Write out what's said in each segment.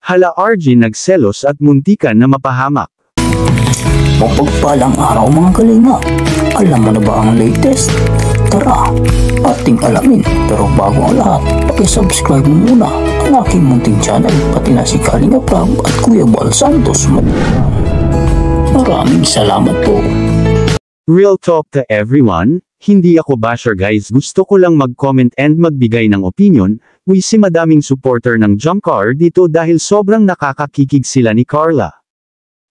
Hala Arjun nagselos at muntikan na mapahamak. Mapagpalang araw mga kalinga. Alam mo na ba ang latest? Tara, ating alamin. Pero bago ang lahat, paki-subscribe mo muna ang aking munting channel, pati na si Kalinga Prab at Kuya Bal Santos. Maraming salamat po. Real talk to everyone, hindi ako basher guys, gusto ko lang mag-comment and magbigay ng opinion. Si madaming supporter ng Jumcar dito dahil sobrang nakakakikig sila ni Carla.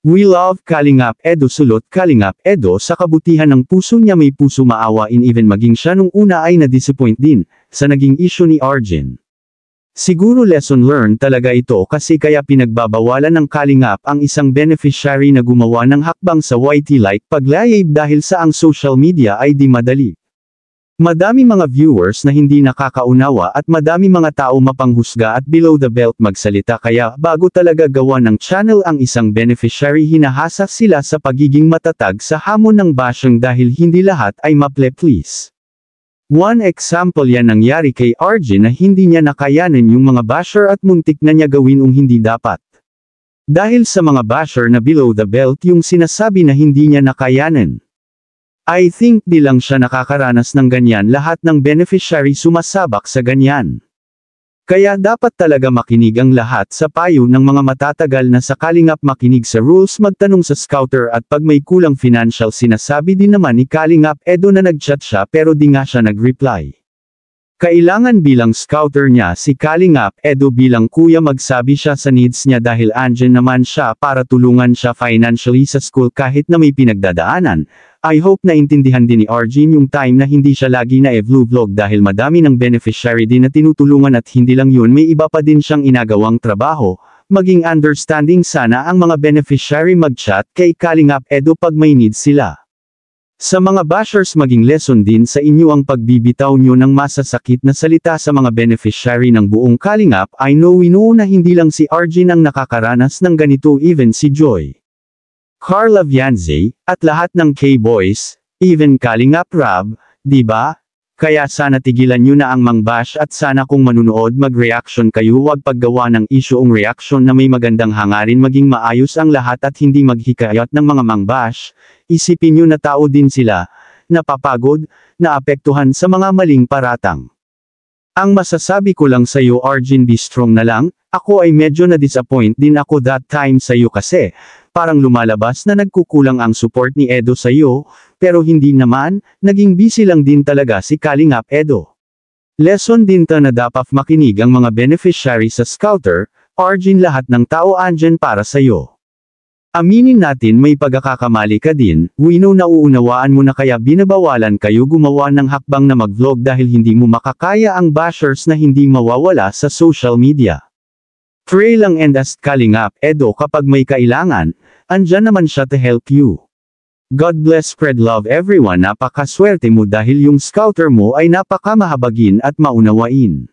We love Kalingap Edo, sulot Kalingap Edo sa kabutihan ng puso niya, may puso maawain, even maging siya nung una ay na-disappoint din sa naging issue ni Arjun. Siguro lesson learned talaga ito kasi kaya pinagbabawalan ng Kalingap ang isang beneficiary na gumawa ng hakbang sa YT like pag-live dahil sa ang social media ay di madali. Madami mga viewers na hindi nakakaunawa at madami mga tao mapanghusga at below the belt magsalita, kaya bago talaga gawa ng channel ang isang beneficiary hinahasa sila sa pagiging matatag sa hamon ng bashing dahil hindi lahat ay maple-please. One example yan nangyari kay Arjun na hindi niya nakayanan yung mga basher at muntik na niya gawin hindi dapat. Dahil sa mga basher na below the belt yung sinasabi na hindi niya nakayanan. I think di lang siya nakakaranas ng ganyan, lahat ng beneficiary sumasabak sa ganyan. Kaya dapat talaga makinig ang lahat sa payo ng mga matatagal na sa Kalingap, makinig sa rules, magtanong sa scouter at pag may kulang financial. Sinasabi din naman ni Kalingap Edo na nagchat siya pero di nga siya nag-reply. Kailangan bilang scouter niya si Kalingap Edo bilang kuya magsabi siya sa needs niya dahil andyan naman siya para tulungan siya financially sa school kahit na may pinagdadaanan. I hope na intindihan din ni Arjun yung time na hindi siya lagi na vlog dahil madami ng beneficiary din na tinutulungan at hindi lang yun, may iba pa din siyang inagawang trabaho. Maging understanding sana ang mga beneficiary, mag-chat kay Kalingap Edo pag may needs sila. Sa mga bashers, maging lesson din sa inyo ang pagbibitaw nyo ng masasakit na salita sa mga beneficiary ng buong Kalingap. I know we know na hindi lang si Arjun ang nakakaranas ng ganito, even si Joy, Carla Vianze, at lahat ng K-Boys, even Kalingap Prab, diba? Kaya sana tigilan nyo na ang mangbash at sana kung manunood mag-reaction kayo, wag paggawa ng issue ang reaction na may magandang hangarin, maging maayos ang lahat at hindi maghikayat ng mga mangbash. Isipin nyo na tao din sila, napapagod, naapektuhan sa mga maling paratang. Ang masasabi ko lang sa'yo Arjun, be strong na lang. Ako ay medyo na-disappoint din ako that time sa'yo kasi parang lumalabas na nagkukulang ang support ni Edo sa'yo, pero hindi naman, naging busy lang din talaga si Kalingap Edo. Lesson din ta na dapat makinig ang mga beneficiary sa scouter. Arjun, lahat ng tao andyan para sa'yo. Aminin natin may pagkakakamali ka din, we know, nauunawaan mo na kaya binabawalan kayo gumawa ng hakbang na mag-vlog dahil hindi mo makakaya ang bashers na hindi mawawala sa social media. Pray lang and ask Kalingap Edo kapag may kailangan, andyan naman siya to help you. God bless, spread love everyone. Napakaswerte mo dahil yung scouter mo ay napakamahabagin at maunawain.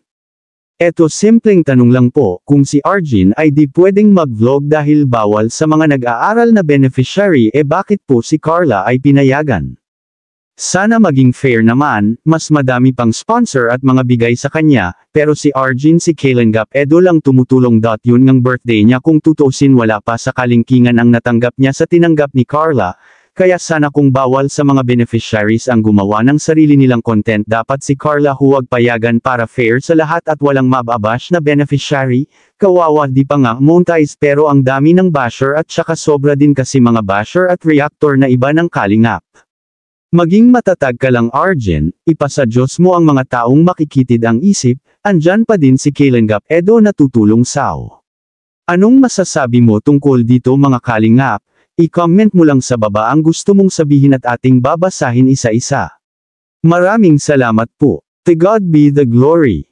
Eto, simpleng tanong lang po, kung si Arjun ay di pwedeng mag-vlog dahil bawal sa mga nag-aaral na beneficiary, bakit po si Carla ay pinayagan? Sana maging fair naman, mas madami pang sponsor at mga bigay sa kanya, pero si Arjun, si Kalingap Edo lang tumutulong. Yun ngang birthday niya, kung tutuusin wala pa sa kalingkingan ang natanggap niya sa tinanggap ni Carla, kaya sana kung bawal sa mga beneficiaries ang gumawa ng sarili nilang content, dapat si Carla huwag payagan para fair sa lahat at walang mababash na beneficiary. Kawawa, di pa nga monetize pero ang dami ng basher at saka sobra din kasi mga basher at reactor na iba ng Kalingap. Maging matatag ka lang Arjun, ipasa Diyos mo ang mga taong makikitid ang isip, andyan pa din si Kalingap Edo na tutulong sao. Anong masasabi mo tungkol dito mga Kalingap? I-comment mo lang sa baba ang gusto mong sabihin at ating babasahin isa-isa. Maraming salamat po. To God be the glory.